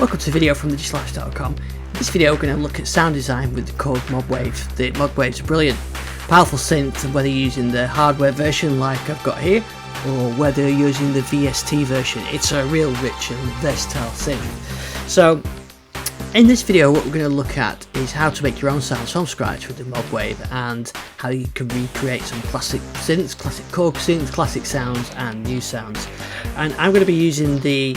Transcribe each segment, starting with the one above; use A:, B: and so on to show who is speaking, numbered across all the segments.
A: Welcome to a video from digitalifestyle.com. In this video we're going to look at sound design with the Korg Modwave. The Modwave's a brilliant, powerful synth, whether you're using the hardware version like I've got here, or whether you're using the VST version. It's a real rich and versatile synth. So in this video what we're going to look at is how to make your own sounds from scratch with the Modwave, and how you can recreate some classic synths, classic Korg synths, classic sounds and new sounds. And I'm going to be using the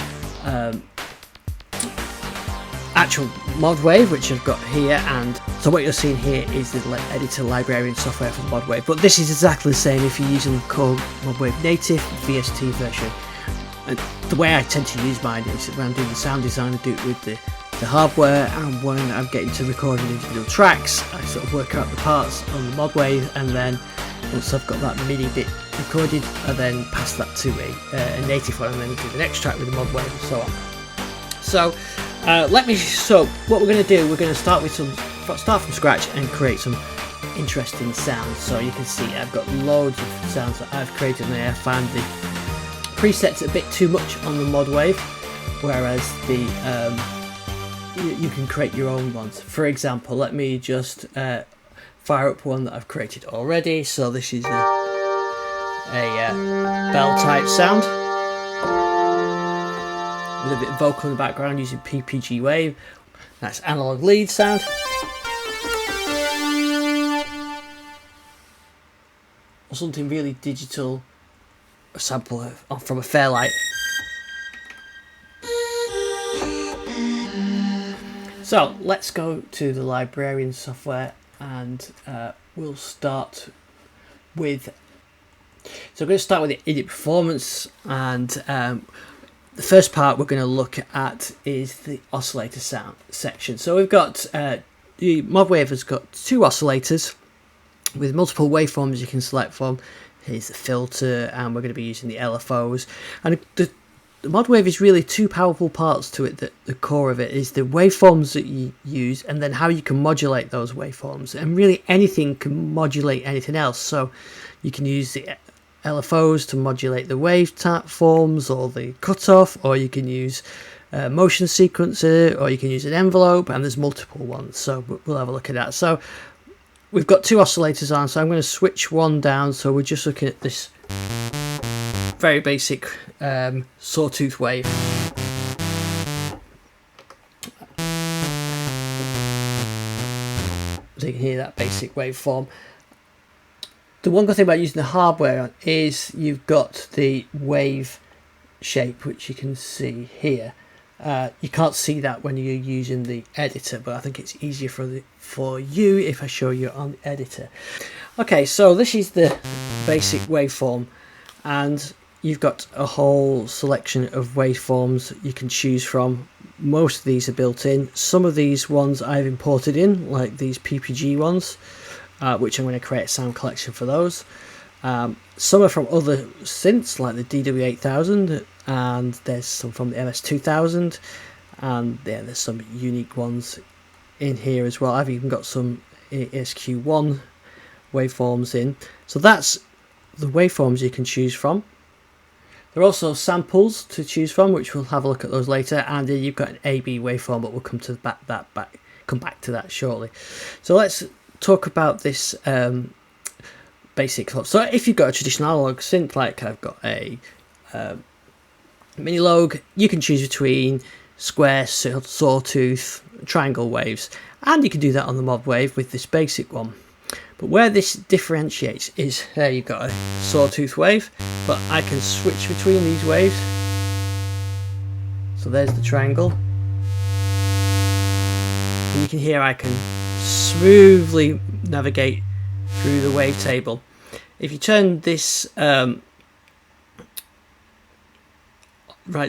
A: actual Modwave, which I've got here, and so what you're seeing here is the editor library and software for Modwave, but this is exactly the same if you're using the Korg Modwave Native VST version. And the way I tend to use mine is when I'm doing the sound design, I do it with the hardware, and when I'm getting to recording individual tracks I sort of work out the parts on the Modwave, and then once I've got that MIDI bit recorded I then pass that to a native one, and then do the next track with the Modwave and so on. So so what we're going to do, we're going to start from scratch and create some interesting sounds. So you can see I've got loads of sounds that I've created there. I found the presets a bit too much on the Modwave, whereas the you can create your own ones. For example, let me just fire up one that I've created already. So this is a bell type sound with a bit of vocal in the background using PPG wave. That's analog lead sound. Or something really digital, a sample from a Fairlight. So let's go to the librarian software, and we'll start with, so I'm going to start with the immediate performance, and the first part we're going to look at is the oscillator sound section. So we've got the Modwave has got two oscillators with multiple waveforms you can select from. Here's the filter, and we're going to be using the LFOs. And the Modwave is really two powerful parts to it. That the core of it is the waveforms that you use, and then how you can modulate those waveforms. And really anything can modulate anything else. So you can use the LFOs to modulate the waveforms or the cutoff, or you can use motion sequencer, or you can use an envelope, and there's multiple ones. So we'll have a look at that. So we've got two oscillators on, so I'm going to switch one down. So we're just looking at this very basic sawtooth wave. So you can hear that basic waveform. The one good thing about using the hardware is you've got the wave shape, which you can see here. You can't see that when you're using the editor, but I think it's easier for you if I show you on the editor. Okay, so this is the basic waveform, and you've got a whole selection of waveforms you can choose from. Most of these are built in. Some of these ones I've imported in, like these PPG ones, which I'm going to create a sound collection for those. Some are from other synths like the DW8000, and there's some from the MS2000, and yeah, there's some unique ones in here as well. I've even got some ESQ1 waveforms in. So that's the waveforms you can choose from. There are also samples to choose from, which we'll have a look at those later, and then you've got an AB waveform, but we'll come to come back to that shortly. So let's talk about this basic. So if you've got a traditional analog synth, like I've got a Minilogue, you can choose between square, sawtooth, triangle waves, and you can do that on the Modwave with this basic one. But where this differentiates is there you've got a sawtooth wave, but I can switch between these waves. So there's the triangle, and you can hear I can smoothly navigate through the wavetable. If you turn this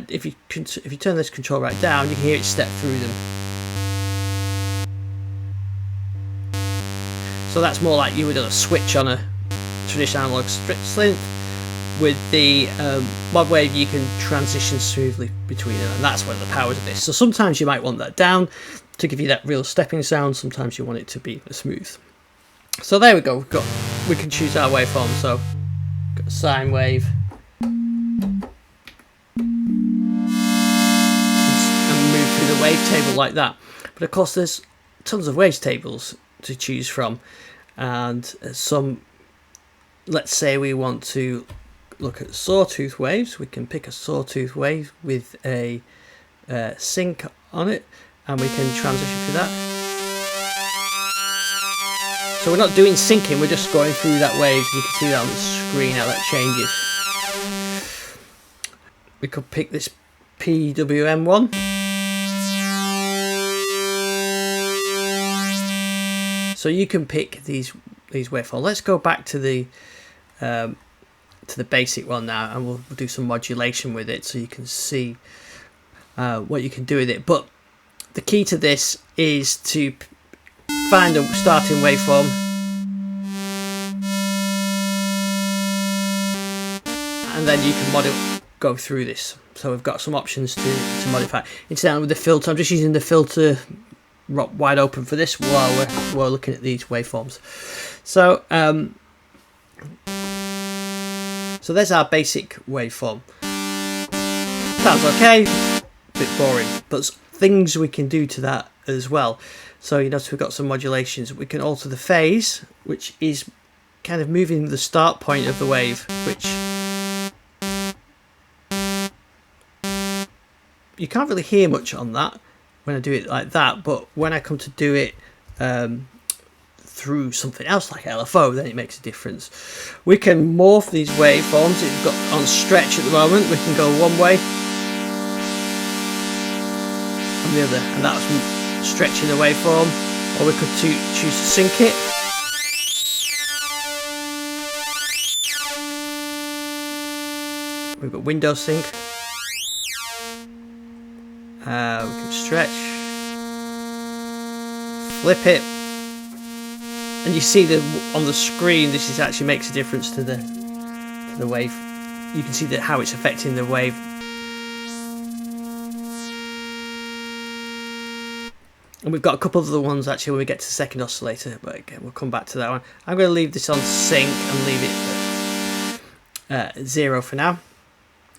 A: if you turn this control right down, you can hear it step through them. So that's more like you would have a switch on a traditional analog synth. With the Modwave, you can transition smoothly between them, and that's one of the powers of this. So sometimes you might want that down to give you that real stepping sound. Sometimes you want it to be smooth. So there we go. We can choose our waveform. So got a sine wave, and move through with a wavetable like that. But of course there's tons of wavetables to choose from, and some, let's say we want to look at sawtooth waves, we can pick a sawtooth wave with a sync on it, and we can transition through that. So we're not doing syncing, we're just going through that wave. You can see that on the screen how that changes. We could pick this PWM one. So you can pick these waveforms. Let's go back to the basic one now, and we'll do some modulation with it so you can see what you can do with it. But the key to this is to find a starting waveform, and then you can go through this. So we've got some options to modify. Incidentally, with the filter, I'm just using the filter wide open for this while we're looking at these waveforms. So so there's our basic waveform. Sounds okay, bit boring, but things we can do to that as well. So you notice we've got some modulations. We can alter the phase, which is kind of moving the start point of the wave, which you can't really hear much on that when I do it like that, but when I come to do it through something else like LFO, then it makes a difference. We can morph these waveforms. It's got on stretch at the moment. We can go one way and the other, and that's stretching the waveform, or we could choose to sync it. We've got window sync. We can stretch, flip it, and you see that on the screen this is actually makes a difference to the wave. You can see that how it's affecting the wave. And we've got a couple of other ones actually when we get to the second oscillator, but again we'll come back to that one. I'm going to leave this on sync and leave it at 0 for now.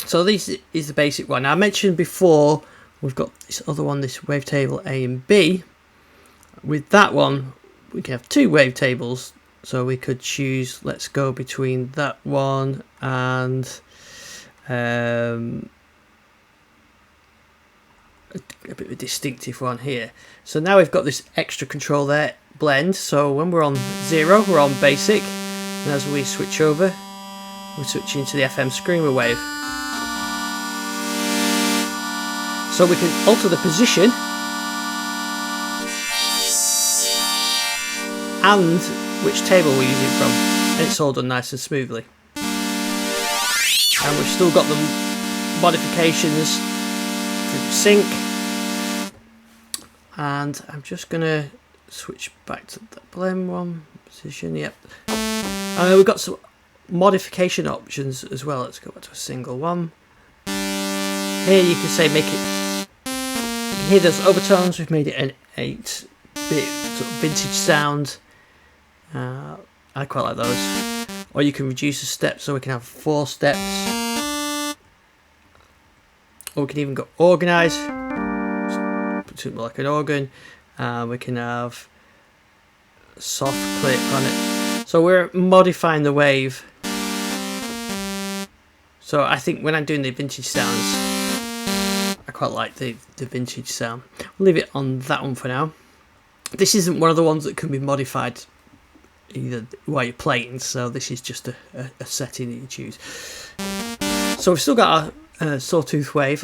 A: So this is the basic one. Now I mentioned before we've got this other one, this wavetable A and B. With that one we can have two wavetables, so we could choose, let's go between that one and a bit of a distinctive one here. So now we've got this extra control there, blend. So when we're on 0 we're on basic, and as we switch over we're switching to the FM screamer wave. So we can alter the position and which table we're using from, and it's all done nice and smoothly. And we've still got the modifications through sync, and I'm just going to switch back to the blend one position. Yep. And we've got some modification options as well. Let's go back to a single one. Here you can say make it, you can hear those overtones. We've made it an 8-bit sort of vintage sound. I quite like those. Or you can reduce the steps, so we can have 4 steps. Or we can even go organise, something like an organ. We can have soft clip on it. So we're modifying the wave. So I think when I'm doing the vintage sounds, I quite like the vintage sound. We'll leave it on that one for now. This isn't one of the ones that can be modified either while you're playing, so this is just a setting that you choose. So we've still got our sawtooth wave.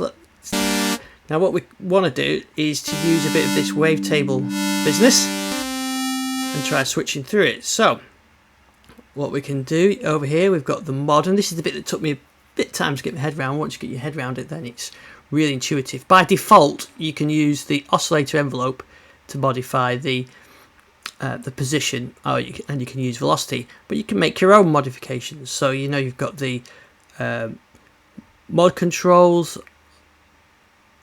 A: Now what we want to do is to use a bit of this wavetable business and try switching through it. So what we can do over here, we've got the mod, and this is the bit that took me a bit of time to get my head around. Once you get your head around it, then it's really intuitive. By default you can use the oscillator envelope to modify the position, and you can use velocity, but you can make your own modifications. So you know you've got the mod controls,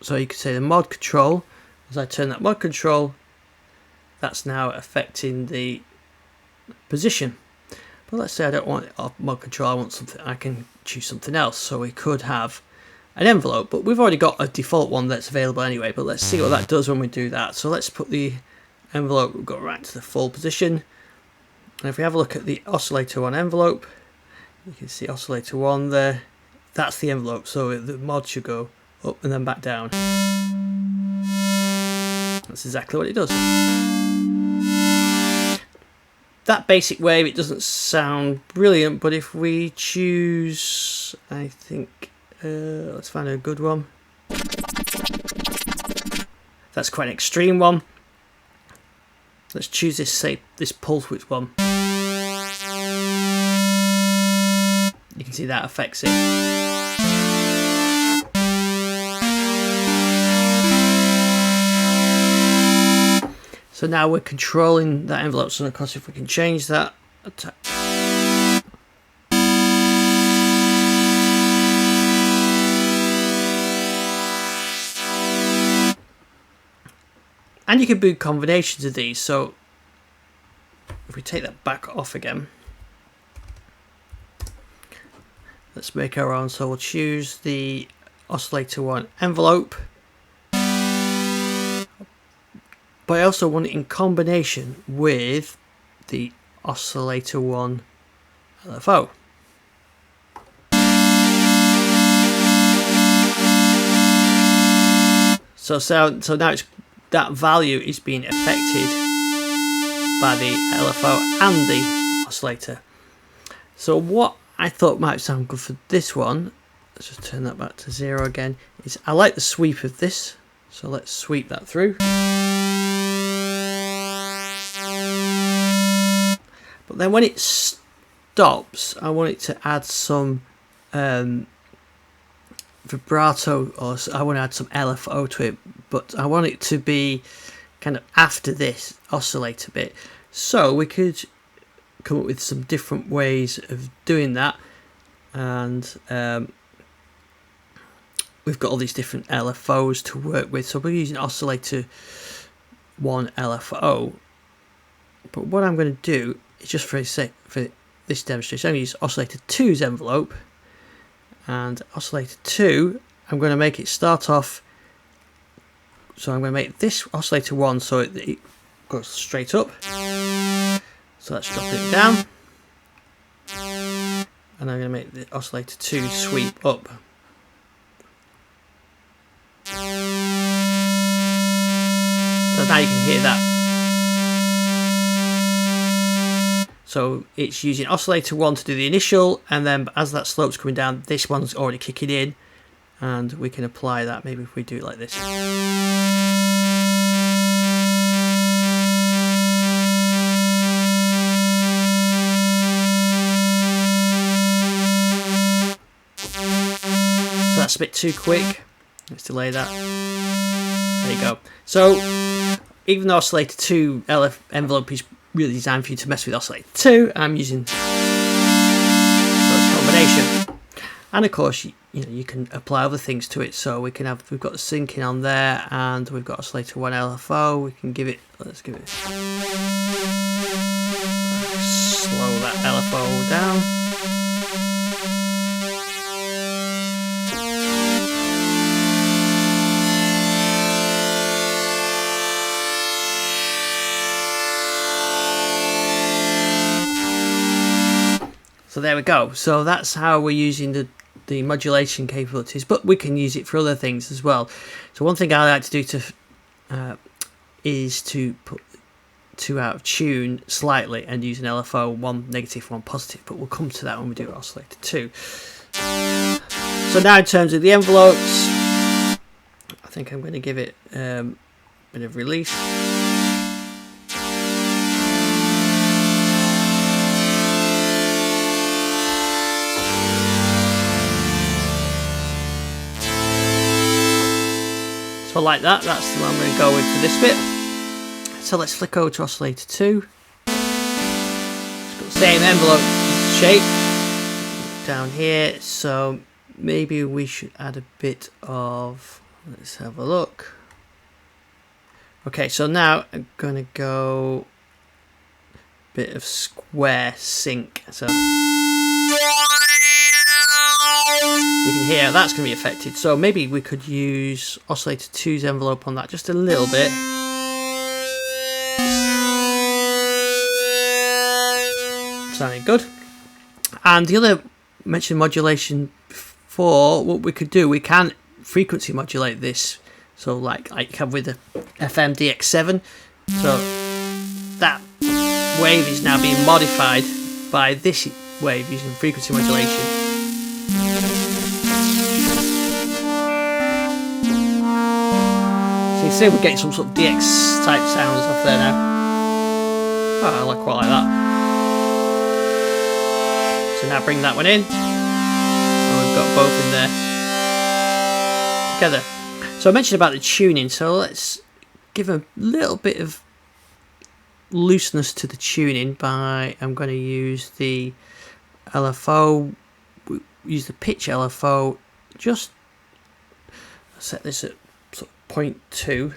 A: so you could say the mod control, as I turn that mod control, that's now affecting the position. But let's say I don't want mod control, I want something, I can choose something else. So we could have an envelope, but we've already got a default one that's available anyway. But let's see what that does when we do that. So let's put the envelope, we'll go right to the full position. And if we have a look at the oscillator 1 envelope, you can see oscillator 1 there. That's the envelope, so the mod should go up and then back down. That's exactly what it does. That basic wave, it doesn't sound brilliant, but if we choose, I think, let's find a good one. That's quite an extreme one. Let's choose this, say, this pulse width one. You can see that affects it. So now we're controlling that envelope. So of course, if we can change that, and you can do combinations of these. So if we take that back off again, let's make our own. So we'll choose the oscillator 1 envelope, but I also want it in combination with the oscillator 1 LFO. So now it's, that value is being affected by the LFO and the oscillator. So what I thought might sound good for this one, let's just turn that back to 0 again, is I like the sweep of this. So let's sweep that through. But then when it stops, I want it to add some vibrato, or I want to add some LFO to it, but I want it to be kind of after this oscillator bit. So we could come up with some different ways of doing that, and we've got all these different LFOs to work with. So we're using oscillator 1 LFO, but what I'm going to do is just for this demonstration, I'm going to use oscillator 2's envelope, and oscillator 2, I'm going to make it start off. So I'm going to make this oscillator 1 so it goes straight up. So let's drop it down, and I'm going to make the oscillator 2 sweep up. So now you can hear that. So it's using oscillator 1 to do the initial, and then as that slope's coming down, this one's already kicking in, and we can apply that. Maybe if we do it like this. So that's a bit too quick. Let's delay that. There you go. So even though oscillator 2 LF envelope is really designed for you to mess with oscillator 2, I'm using this combination. And of course, you can apply other things to it. So we've got the syncing on there, and we've got oscillator 1 LFO. We can give it, let's give it, slow that LFO down. So there we go. So that's how we're using the modulation capabilities, but we can use it for other things as well. So one thing I like to do is to put 2 out of tune slightly and use an LFO, 1 negative, 1 positive, but we'll come to that when we do oscillator 2. So now in terms of the envelopes, I think I'm going to give it a bit of release. So like that, that's the one I'm going to go with for this bit. So let's flick over to oscillator 2. It's got the same envelope shape down here, so maybe we should add a bit of, let's have a look. Okay, so now I'm going to go a bit of square sync. So you can hear that's going to be affected. So maybe we could use Oscillator 2's envelope on that just a little bit. Sounding good. And the other mentioned modulation before, what we could do, we can frequency modulate this. So like you have with the FM DX7. So that wave is now being modified by this wave using frequency modulation. So you see we're getting some sort of DX type sounds off there now. Oh, I quite like that. So now bring that one in. And we've got both in there together. So I mentioned about the tuning, so let's give a little bit of looseness to the tuning by, I'm going to use the LFO, use the pitch LFO, just set this at sort of 0.2.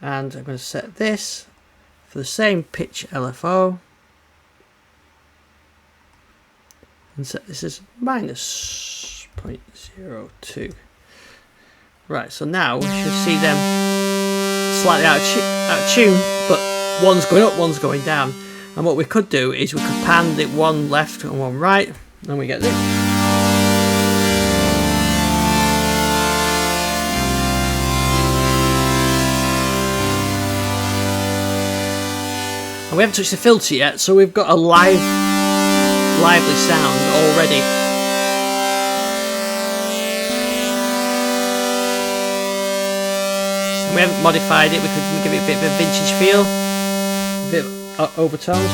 A: And I'm going to set this for the same pitch LFO. And set this as minus 0.02. Right, so now we should see them slightly out of tune, but one's going up, one's going down. And what we could do is we could pan it one left and one right, and we get this. And we haven't touched the filter yet, so we've got a lively sound already. And we haven't modified it, we could give it a bit of a vintage feel, a bit of overtones.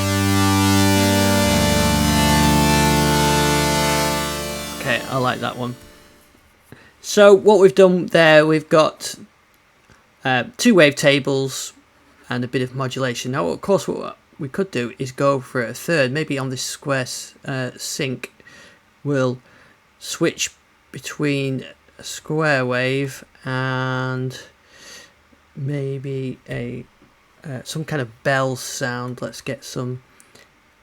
A: Okay, I like that one. So what we've done there, we've got 2 wavetables and a bit of modulation. Now of course what we could do is go for a third. Maybe on this square sync we'll switch between a square wave and maybe a some kind of bell sound. Let's get one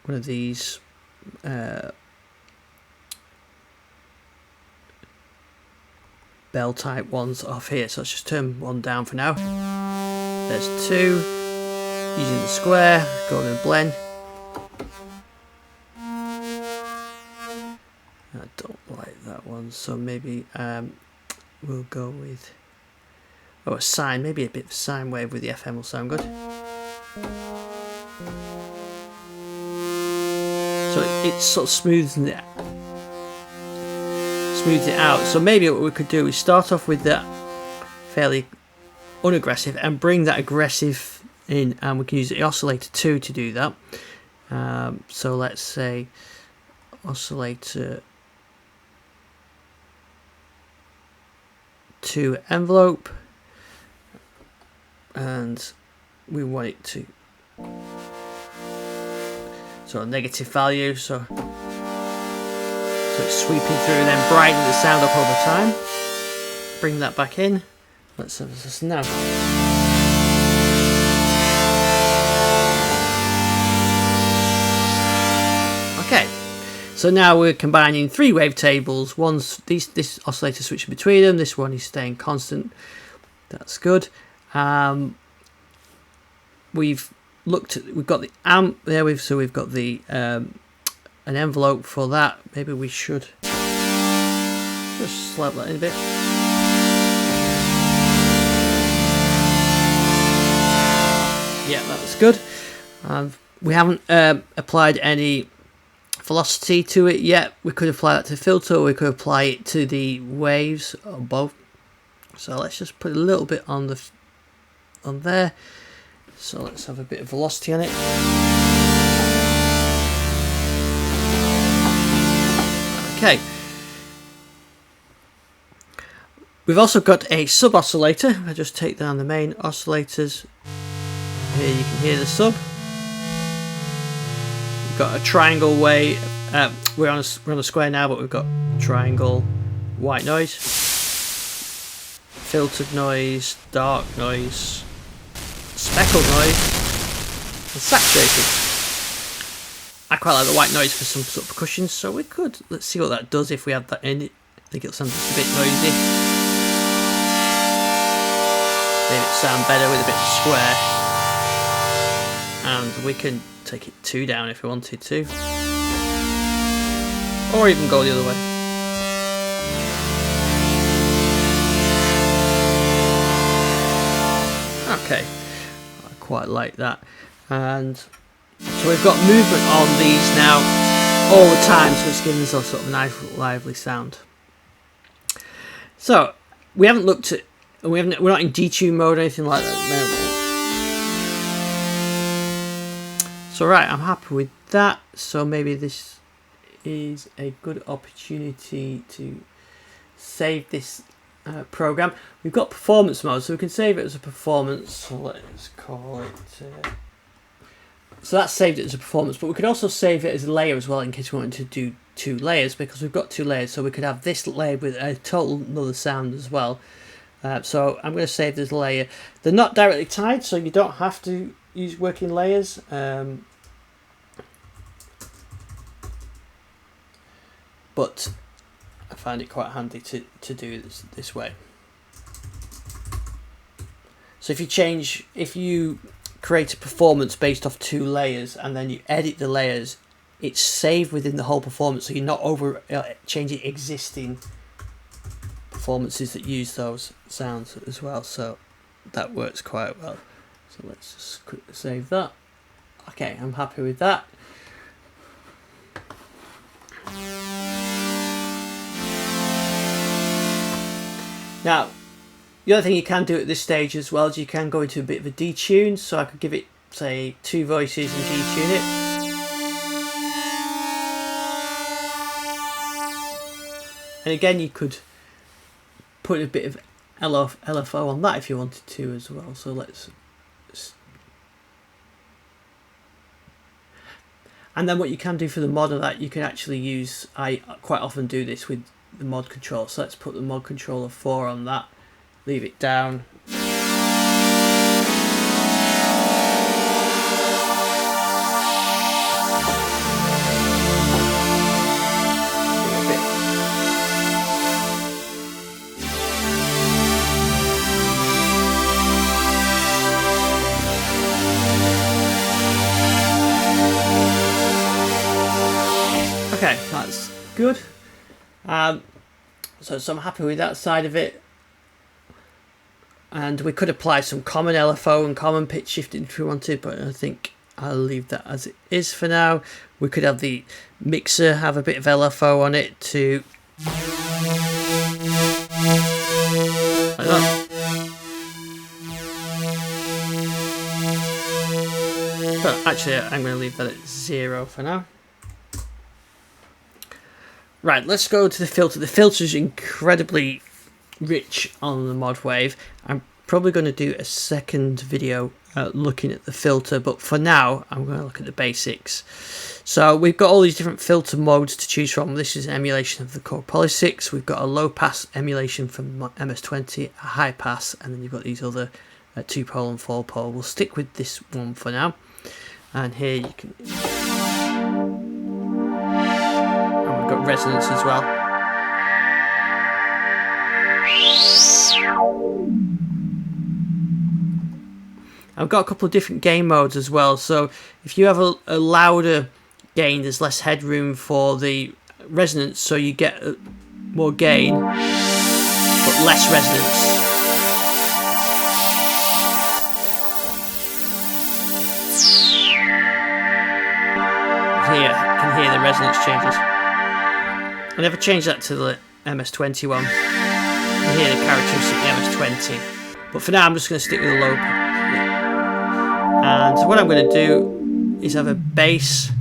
A: of these bell type ones off here. So let's just turn one down for now. There's 2. Using the square, go and blend. I don't like that one, so maybe we'll go with a sine. Maybe a bit of sine wave with the FM will sound good. So it sort of smooths it out. So maybe what we could do is start off with that fairly unaggressive and bring that aggressive in, and we can use the oscillator 2 to do that. So let's say oscillator 2 envelope, and we want it to a negative value, so it's sweeping through and then brighten the sound up over time. Bring that back in. Let's have this now. Okay, so now we're combining 3 wavetables. One's this oscillator switching between them. This one is staying constant. That's good. We've got the amp there. We've got the an envelope for that. Maybe we should just slap that in a bit. Yeah, that's good. We haven't applied any velocity to it yet. We could apply that to the filter, or we could apply it to the waves, or both. So let's just put a little bit on there. So let's have a bit of velocity on it. Okay. We've also got a sub oscillator. I just take down the main oscillators. Here you can hear the sub. We've got a triangle wave. We're on a square now, but we've got triangle white noise, filtered noise, dark noise, speckled noise, and saturated. I quite like the white noise for some sort of percussion, so we could, let's see what that does if we have that in it. I think it'll sound just a bit noisy. Maybe it sound better with a bit of square. And we can take it 2 down if we wanted to. Or even go the other way. Okay, I quite like that. And so we've got movement on these now all the time, so it's giving us a sort of nice lively sound. So we haven't looked at, we're not in detune mode or anything like that. So right, I'm happy with that. So maybe this is a good opportunity to save this program. We've got performance mode, so we can save it as a performance. So let's call it. So that's saved it as a performance, but we could also save it as a layer as well in case we wanted to do 2 layers, because we've got 2 layers. So we could have this layer with a total another sound as well. So I'm going to save this layer. They're not directly tied, so you don't have to use working layers. But I find it quite handy to do this way. So if you create a performance based off 2 layers and then you edit the layers, it's saved within the whole performance, so you're not changing existing performances that use those sounds as well. So that works quite well. So let's just quickly save that. Okay, I'm happy with that. Now, the other thing you can do at this stage as well is you can go into a bit of a detune. So I could give it, say, 2 voices and detune it. And again, you could put a bit of LFO on that if you wanted to as well. So let's. And then what you can do for the mod of that, you can actually use, I quite often do this with the mod control. So let's put the mod controller 4 on that, leave it down. Okay, that's good. So I'm happy with that side of it. And we could apply some common LFO and common pitch shifting if we wanted, but I think I'll leave that as it is for now. We could have the mixer have a bit of LFO on it to... like that. But actually, I'm going to leave that at 0 for now. Right, let's go to the filter. The filter is incredibly rich on the Modwave. I'm probably going to do a second video looking at the filter, but for now I'm going to look at the basics. So we've got all these different filter modes to choose from. This is an emulation of the Korg Poly6. We've got a low pass emulation from MS-20, a high pass, and then you've got these other 2-pole and 4-pole. We'll stick with this one for now. And here you can... We've got resonance as well. I've got a couple of different gain modes as well. So if you have a louder gain, there's less headroom for the resonance, so you get more gain but less resonance. Here, you can hear the resonance changes. I never changed that to the MS-20 one. You can hear the characteristic MS-20. But for now, I'm just going to stick with the low pass. And what I'm going to do is have a bass.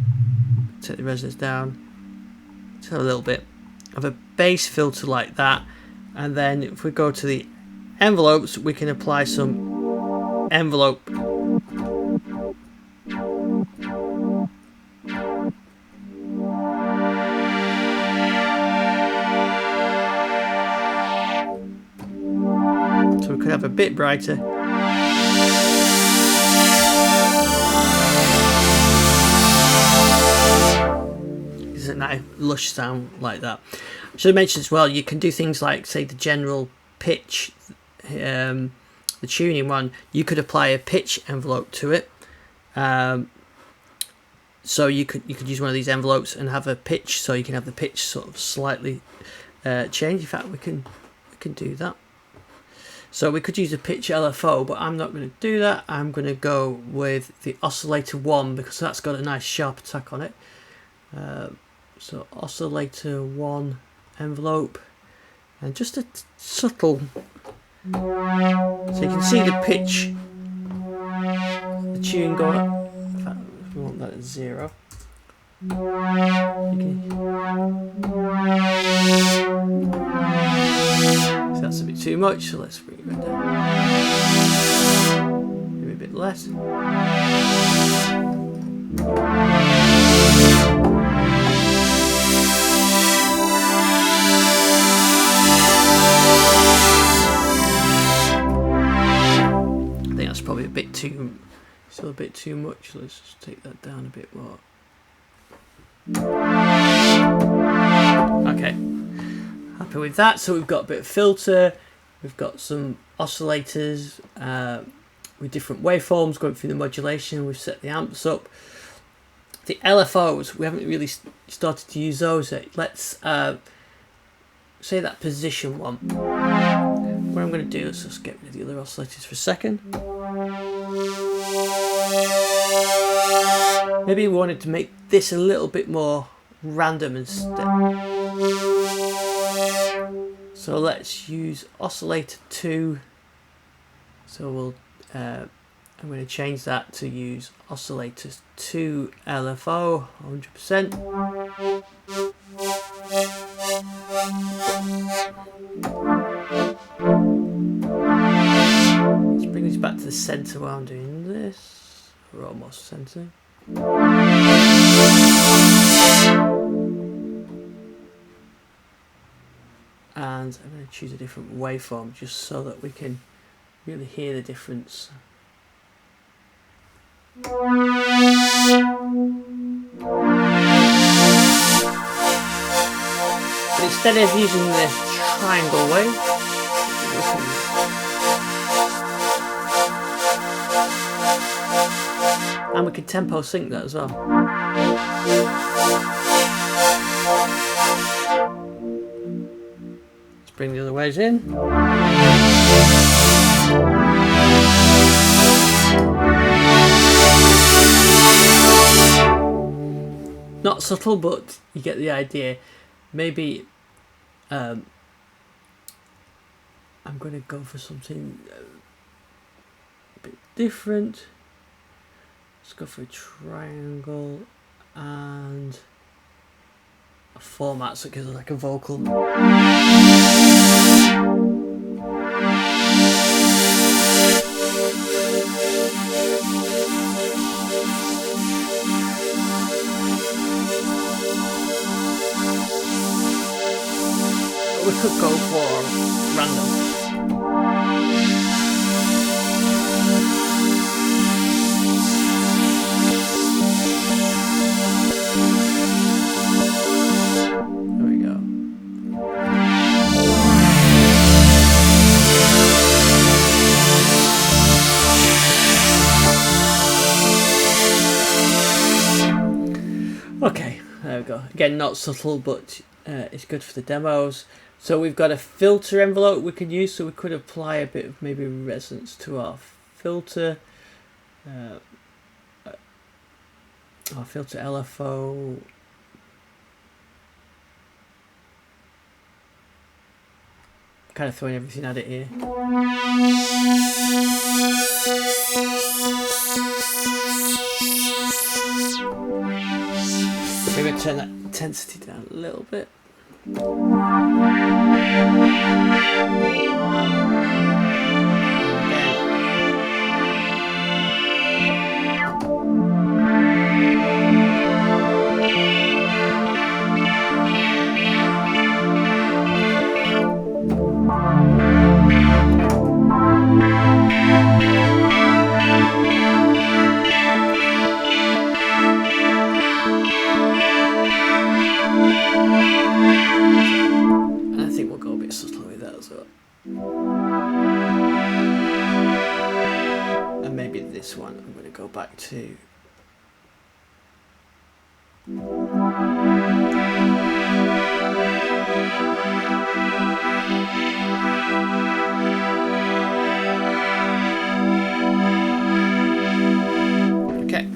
A: Take the resonance down. Just have a little bit. Have a bass filter like that. And then if we go to the envelopes, we can apply some envelope. So we could have a bit brighter. a nice lush sound like that. Should have mentioned as well, you can do things like, say, the general pitch, the tuning one. You could apply a pitch envelope to it. So you could use one of these envelopes and have a pitch, so you can have the pitch sort of slightly change. In fact, we can do that. So we could use a pitch LFO, but I'm not going to do that. I'm going to go with the Oscillator 1 because that's got a nice sharp attack on it. So Oscillator 1 envelope, and just a subtle, so you can see the pitch, the tune go up. In fact, we want that at 0. So that's a bit too much, so let's bring it back down. Maybe a bit less. I think that's probably still a bit too much. Let's just take that down a bit more. Okay, happy with that. So we've got a bit of filter, we've got some oscillators with different waveforms going through the modulation. We've set the amps up. The LFOs, we haven't really started to use those yet. Let's say that position one. What I'm going to do is just get rid of the other oscillators for a second. Maybe we wanted to make this a little bit more random instead. So let's use oscillator 2. So we'll I'm going to change that to use oscillators 2 LFO 100%. Let's bring this back to the center while I'm doing this. We're almost centering. And I'm going to choose a different waveform just so that we can really hear the difference. But instead of using the triangle wave, and we can tempo sync that as well. Let's bring the other waves in. Not subtle, but you get the idea. Maybe I'm going to go for something a bit different. Let's go for a triangle and a format so it gives like a vocal. We could go for random. There we go. Okay, there we go. Again, not subtle, but it's good for the demos. So we've got a filter envelope we could use, so we could apply a bit of maybe resonance to our filter. Our filter LFO. Kind of throwing everything at it here. Maybe turn that intensity down a little bit. go back to okay,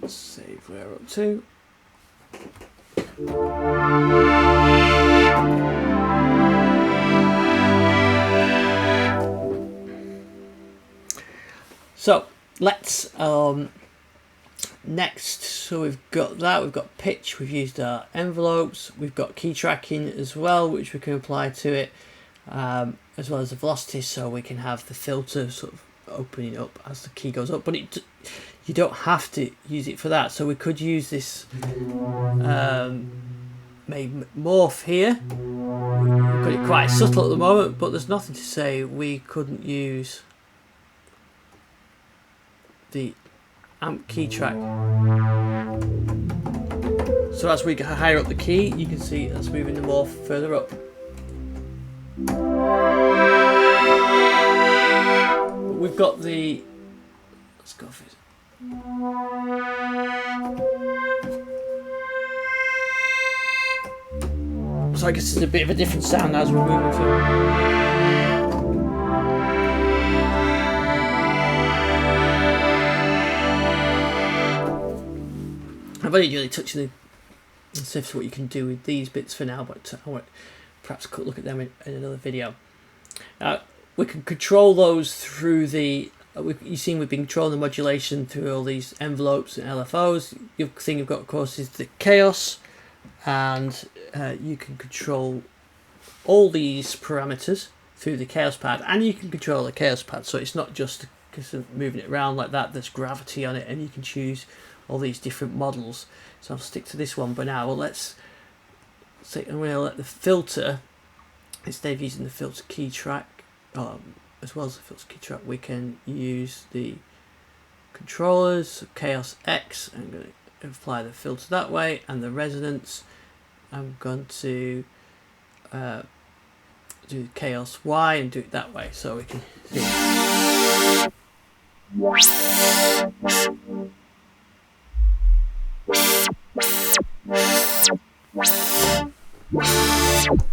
A: let's save where we're up to. So let's next, so we've got that, we've got pitch, we've used our envelopes, we've got key tracking as well, which we can apply to it, as well as the velocity, so we can have the filter sort of opening up as the key goes up, but you don't have to use it for that. So we could use this maybe morph here. We've got it quite subtle at the moment, but there's nothing to say we couldn't use the amp key track. So as we get higher up the key, you can see that's moving the morph further up. But we've got the, let's go for it. So I guess it's a bit of a different sound as we're moving through. I've only really touched the surface of what you can do with these bits for now, but I want perhaps look at them in another video. We can control those through the, you've seen we've been controlling the modulation through all these envelopes and LFOs. The other thing you've got, of course, is the Kaoss, and you can control all these parameters through the Kaoss pad, and you can control the Kaoss pad, so it's not just because of moving it around like that, there's gravity on it, and you can choose all these different models. So I'll stick to this one, but now let's say I'm going to let the filter, instead of using the filter key track, as well as the filter key track, we can use the controllers, Kaoss X. I'm going to apply the filter that way, and the resonance, I'm going to do Kaoss Y and do it that way, so we can see.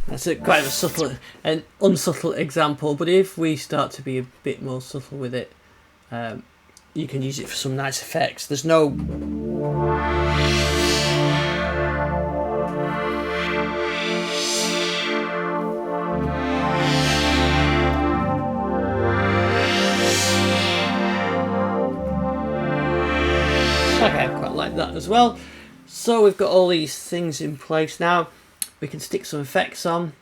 A: That's quite a subtle and unsubtle example, but if we start to be a bit more subtle with it, you can use it for some nice effects. There's no okay, I quite like that as well. So we've got all these things in place now. We can stick some effects on.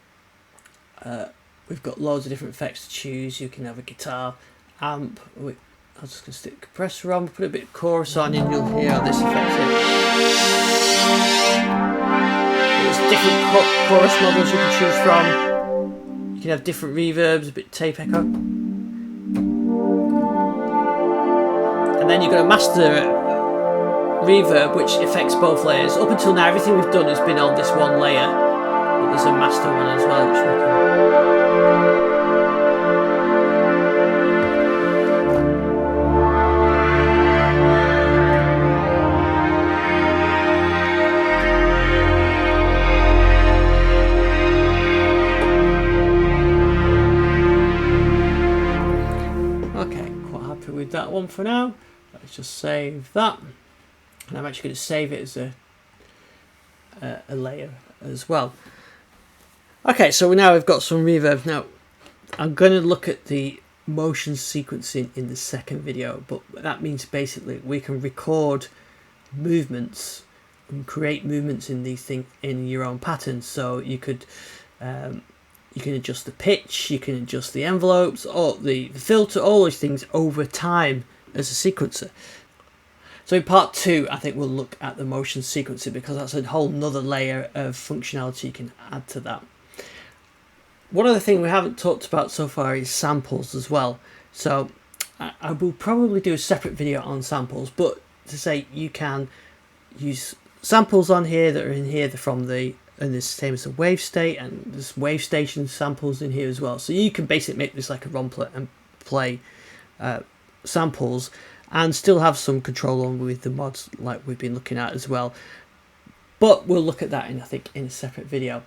A: We've got loads of different effects to choose. You can have a guitar, amp. I'm just going to stick a compressor on, put a bit of chorus on, and you'll hear how this affects it. There's different chorus models you can choose from. You can have different reverbs, a bit of tape echo. And then you've got a master reverb which affects both layers. Up until now everything we've done has been on this one layer, but there's a master one as well which we can. Okay, quite happy with that one for now. Let's just save that. And I'm actually going to save it as a layer as well. Okay, so now we've got some reverb. Now I'm going to look at the motion sequencing in the second video, but that means basically we can record movements and create movements in these things in your own patterns. So you could you can adjust the pitch, you can adjust the envelopes, or the filter, all those things over time as a sequencer. So in part 2, I think we'll look at the motion sequencer, because that's a whole nother layer of functionality you can add to that. One other thing we haven't talked about so far is samples as well. So I will probably do a separate video on samples, but to say you can use samples on here that are in here from the, and the same as the wave state, and there's wave station samples in here as well. So you can basically make this like a rompler and play samples. and still have some control on with the mods like we've been looking at as well. But we'll look at that in, I think, in a separate video.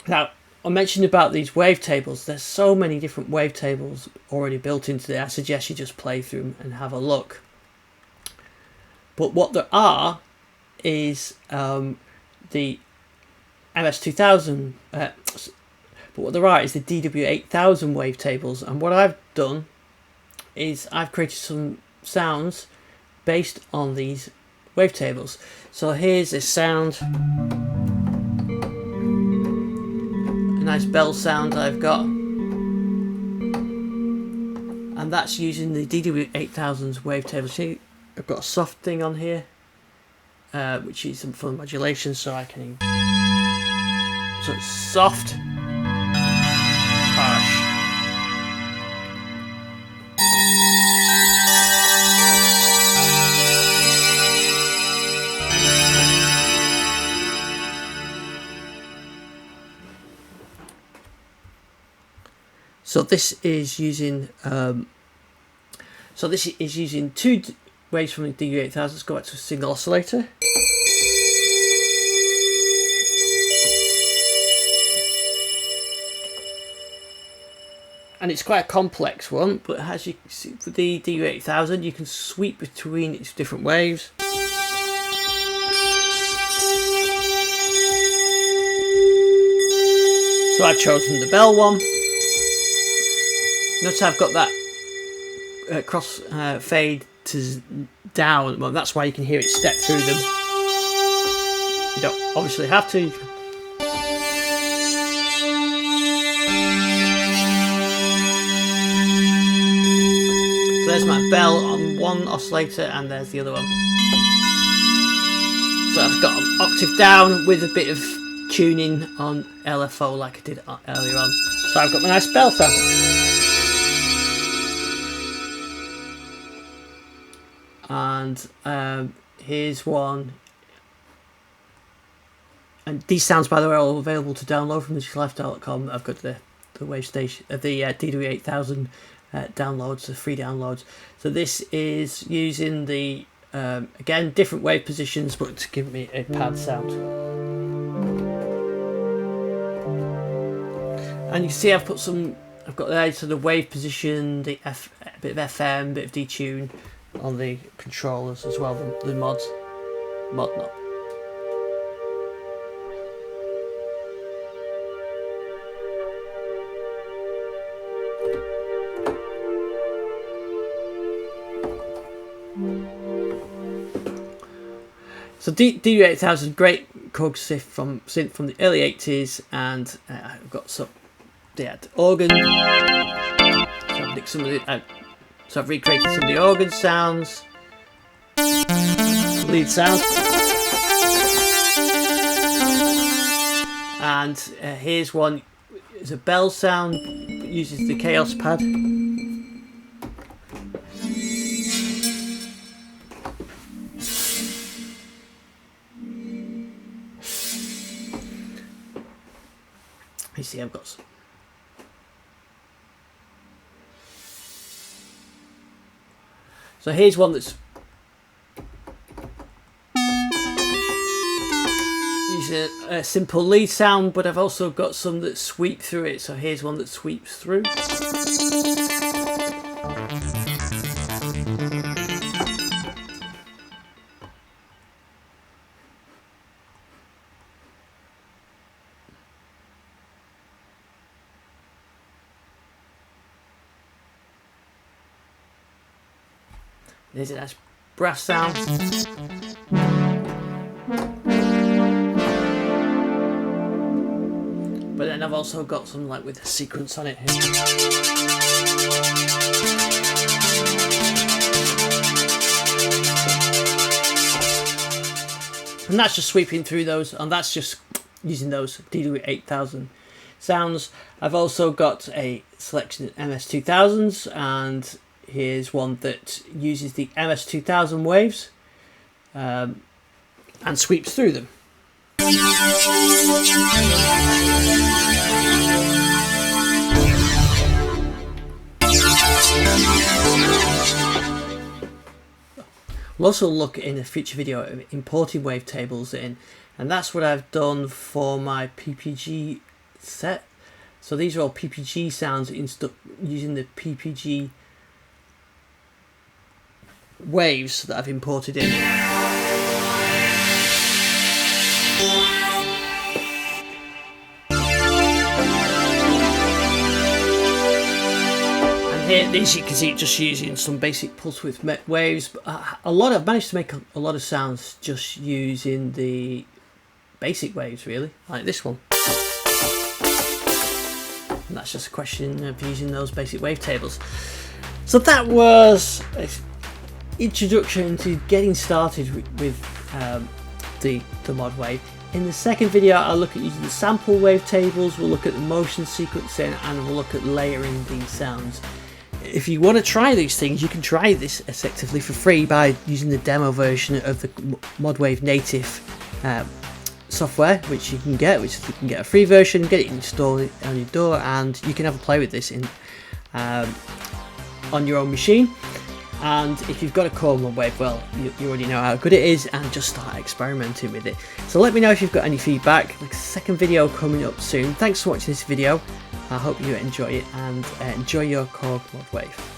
A: Now, I mentioned about these wavetables. There's so many different wavetables already built into there. I suggest you just play through them and have a look. But what there are is the MS2000, but what there are is the DW8000 wavetables. And what I've done is I've created some sounds based on these wavetables. So here's a sound, a nice bell sound I've got, and that's using the DW8000's wavetables. See, I've got a soft thing on here, which is some for modulation, so I can. So it's soft, harsh. So this is using two waves from the DW8000. Let's go back to a single oscillator. And it's quite a complex one, but as you see for the DW8000, you can sweep between its different waves. So I've chosen the bell one. Notice I've got that cross fade to down at the moment. That's why you can hear it step through them. You don't obviously have to. So there's my bell on one oscillator, and there's the other one. So I've got an octave down with a bit of tuning on LFO like I did earlier on. So I've got my nice bell sound. And here's one. And these sounds, by the way, are all available to download from digitallifestyle.com. I've got the wave station, the DW8000 downloads, the free downloads. So this is using the again different wave positions, but to give me a pad sound. And you see, I've got there so the wave position, the bit of FM, bit of detune on the controllers as well, the mod knob. So DW8000, great Korg synth from the early 80s, and I've got some organ. So I've recreated some of the organ sounds, lead sound, and here's one. It's a bell sound, uses the Kaoss pad. You see, I've got some. So here's one that's using a simple lead sound, but I've also got some that sweep through it. So here's one that sweeps through. There's a nice brass sound. But then I've also got some like with a sequence on it here. And that's just sweeping through those, and that's just using those DW8000 sounds. I've also got a selection of MS2000s, and here's one that uses the MS2000 waves and sweeps through them. We'll also look in a future video at importing wavetables in, and that's what I've done for my PPG set. So these are all PPG sounds using the PPG waves that I've imported in. Here, as you can see, just using some basic pulse width waves. But I've managed to make a lot of sounds just using the basic waves, really, like this one. And that's just a question of using those basic wavetables. So that was an introduction to getting started with the Modwave. In the second video, I'll look at using the sample wavetables, we'll look at the motion sequencing, and we'll look at layering these sounds. If you want to try these things, you can try this effectively for free by using the demo version of the Modwave Native software, which you can get a free version, get it installed on your door, and you can have a play with this on your own machine. And if you've got a Korg Modwave, well, you already know how good it is, and just start experimenting with it. So let me know if you've got any feedback. The second video coming up soon. Thanks for watching this video. I hope you enjoy it, and enjoy your Korg Modwave.